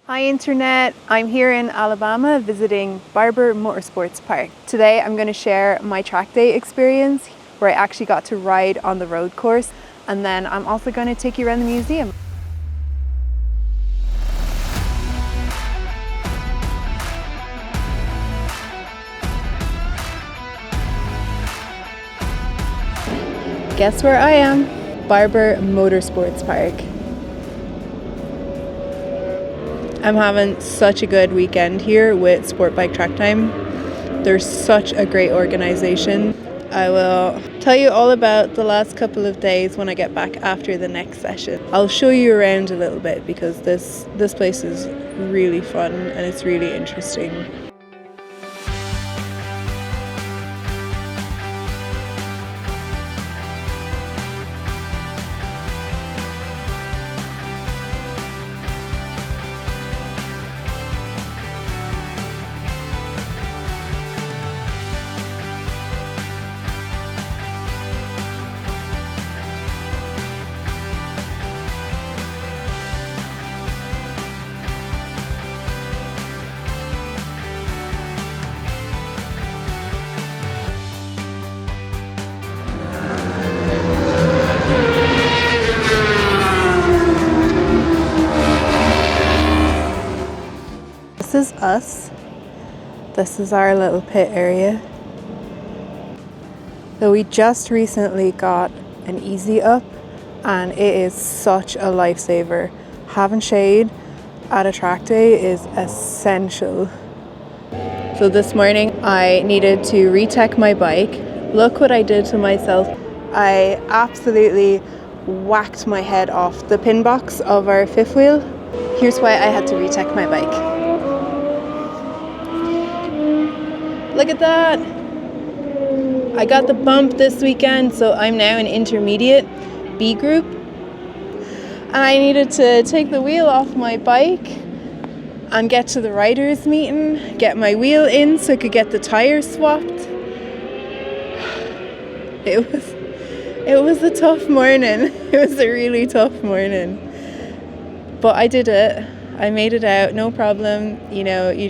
Hi Internet, I'm here in Alabama visiting Barber Motorsports Park. Today I'm going to share my track day experience where I actually got to ride on the road course, and then I'm also going to take you around the museum. Guess where I am? Barber Motorsports Park. I'm having such a good weekend here with Sport Bike Track Time. They're such a great organization. I will tell you all about the last couple of days when I get back after the next session. I'll show you around a little bit because this place is really fun and it's really interesting. This is us. This is our little pit area. So we just recently got an Easy Up and it is such a lifesaver. Having shade at a track day is essential. So this morning I needed to retech my bike. Look what I did to myself. I absolutely whacked my head off the pin box of our fifth wheel. Here's why I had to retech my bike. Look at that! I got the bump this weekend, so I'm now in intermediate B group. And I needed to take the wheel off my bike and get to the riders meeting, get my wheel in so I could get the tires swapped. It was a tough morning. It was a really tough morning. But I did it. I made it out, no problem. You know, you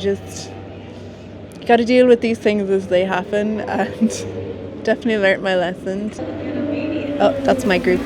got to deal with these things as they happen, and definitely learnt my lessons. Oh, that's my group.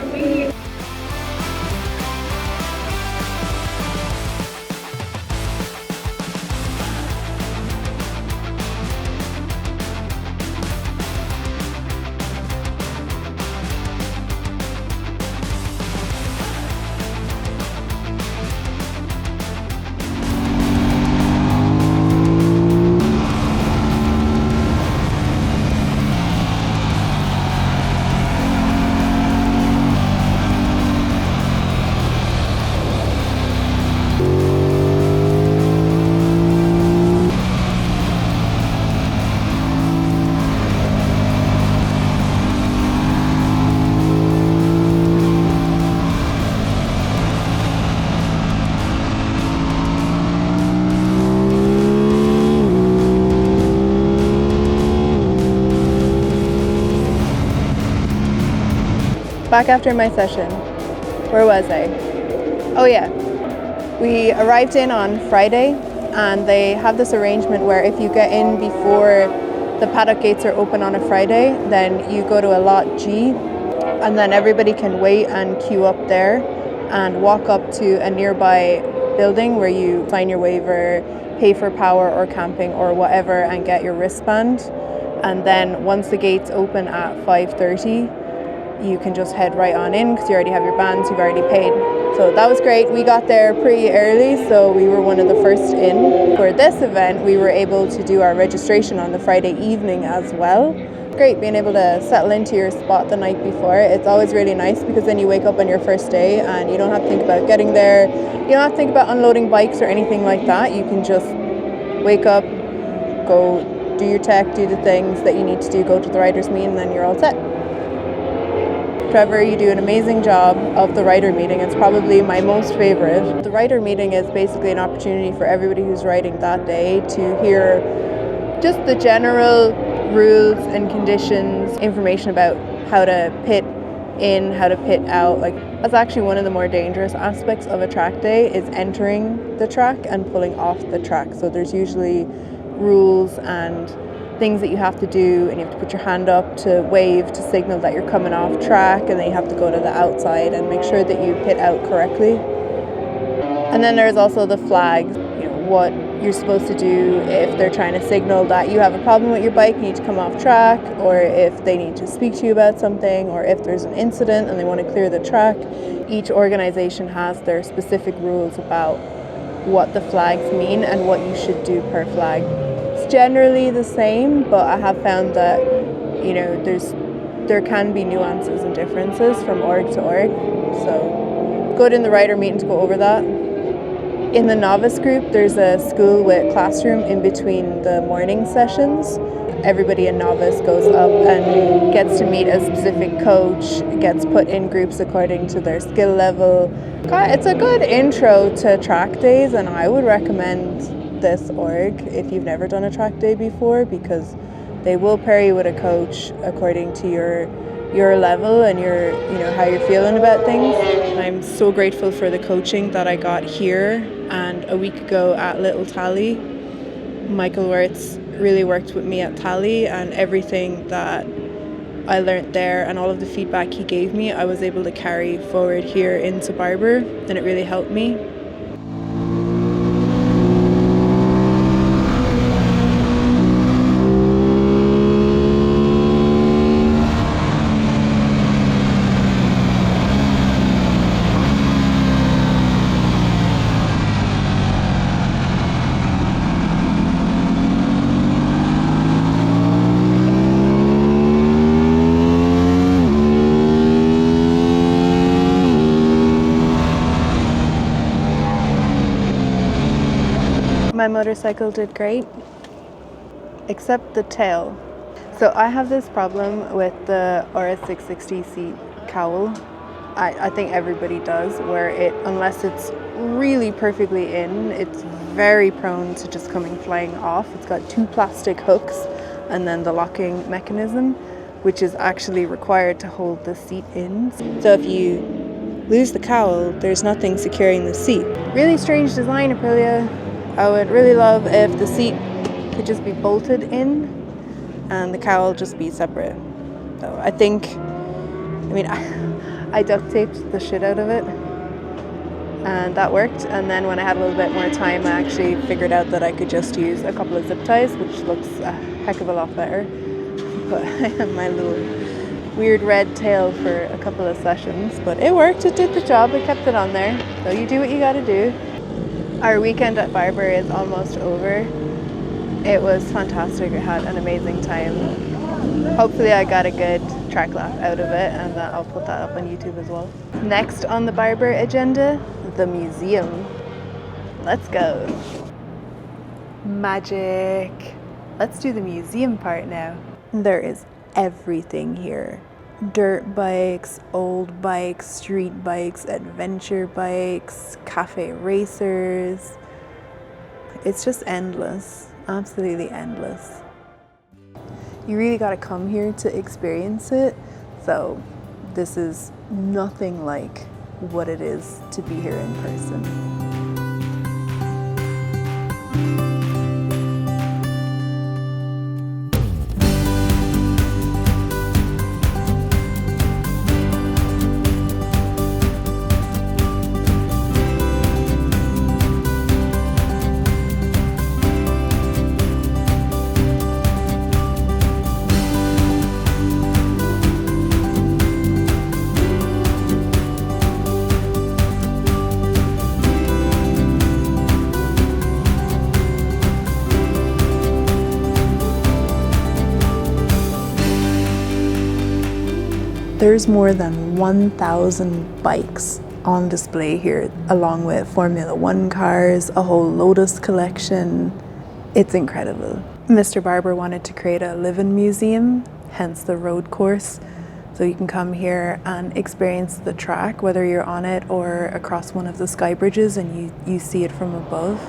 Back after my session. Where was I? Oh yeah. We arrived in on Friday and they have this arrangement where if you get in before the paddock gates are open on a Friday, then you go to a lot G and then everybody can wait and queue up there and walk up to a nearby building where you sign your waiver, pay for power or camping or whatever and get your wristband. And then once the gates open at 5:30, you can just head right on in because you already have your bands, you've already paid. So that was great. We got there pretty early, so we were one of the first in. For this event, we were able to do our registration on the Friday evening as well. Great being able to settle into your spot the night before. It's always really nice because then you wake up on your first day and you don't have to think about getting there. You don't have to think about unloading bikes or anything like that. You can just wake up, go do your tech, do the things that you need to do, go to the riders meeting, and then you're all set. Trevor, you do an amazing job of the rider meeting. It's probably my most favorite. The rider meeting is basically an opportunity for everybody who's riding that day to hear just the general rules and conditions, information about how to pit in, how to pit out. Like, that's actually one of the more dangerous aspects of a track day, is entering the track and pulling off the track. So there's usually rules and things that you have to do, and you have to put your hand up to wave to signal that you're coming off track, and then you have to go to the outside and make sure that you pit out correctly. And then there's also the flags, what you're supposed to do if they're trying to signal that you have a problem with your bike, you need to come off track, or if they need to speak to you about something, or if there's an incident and they want to clear the track. Each organization has their specific rules about what the flags mean and what you should do per flag. It's generally the same, but I have found that there can be nuances and differences from org to org, so good in the rider meeting to go over that. In the novice group, there's a school with classroom in between the morning sessions. Everybody in novice goes up and gets to meet a specific coach, gets put in groups according to their skill level. It's a good intro to track days, and I would recommend this org if you've never done a track day before, because they will pair you with a coach according to your level and your how you're feeling about things. I'm so grateful for the coaching that I got here and a week ago at Little Tally. Michael Wirtz really worked with me at Tally, and everything that I learned there and all of the feedback he gave me, I was able to carry forward here into Barber, and it really helped me. My motorcycle did great, except the tail. So I have this problem with the RS660 seat cowl. I think everybody does, where unless it's really perfectly in, it's very prone to just coming flying off. It's got 2 plastic hooks and then the locking mechanism, which is actually required to hold the seat in. So if you lose the cowl, there's nothing securing the seat. Really strange design, Aprilia. I would really love if the seat could just be bolted in and the cowl just be separate. So I duct taped the shit out of it, and that worked. And then when I had a little bit more time, I actually figured out that I could just use a couple of zip ties, which looks a heck of a lot better. But I had my little weird red tail for a couple of sessions, but it worked, it did the job, I kept it on there. So you do what you gotta do. Our weekend at Barber is almost over. It was fantastic. I had an amazing time. Hopefully I got a good track lap out of it, and I'll put that up on YouTube as well. Next on the Barber agenda, the museum. Let's go. Magic. Let's do the museum part now. There is everything here. Dirt bikes, old bikes, street bikes, adventure bikes, cafe racers. It's just endless, absolutely endless. You really gotta come here to experience it. So this is nothing like what it is to be here in person. There's more than 1,000 bikes on display here, along with Formula One cars, a whole Lotus collection. It's incredible. Mr. Barber wanted to create a live-in museum, hence the road course. So you can come here and experience the track, whether you're on it or across one of the sky bridges and you see it from above.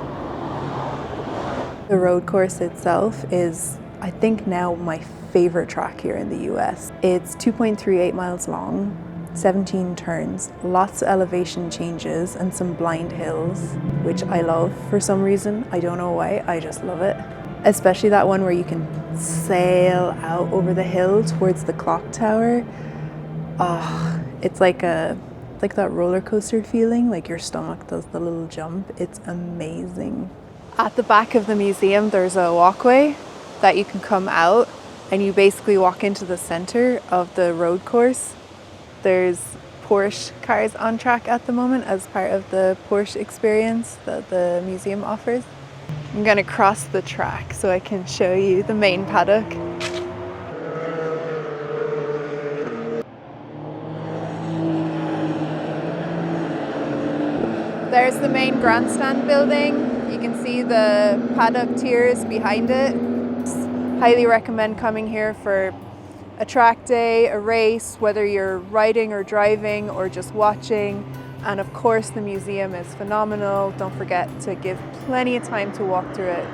The road course itself is, I think, now my favorite track here in the US. It's 2.38 miles long. 17 turns, lots of elevation changes and some blind hills, which I love for some reason. I don't know why, I just love it. Especially that one where you can sail out over the hill towards the clock tower. Oh, it's like that roller coaster feeling, like your stomach does the little jump. It's amazing. At the back of the museum, there's a walkway that you can come out and you basically walk into the center of the road course. There's Porsche cars on track at the moment as part of the Porsche experience that the museum offers. I'm gonna cross the track so I can show you the main paddock. There's the main grandstand building. You can see the paddock tiers behind it. Highly recommend coming here for a track day, a race, whether you're riding or driving or just watching. And of course, the museum is phenomenal. Don't forget to give plenty of time to walk through it.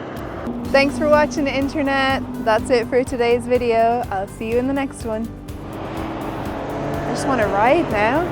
Thanks for watching the internet. That's it for today's video. I'll see you in the next one. I just want to ride now.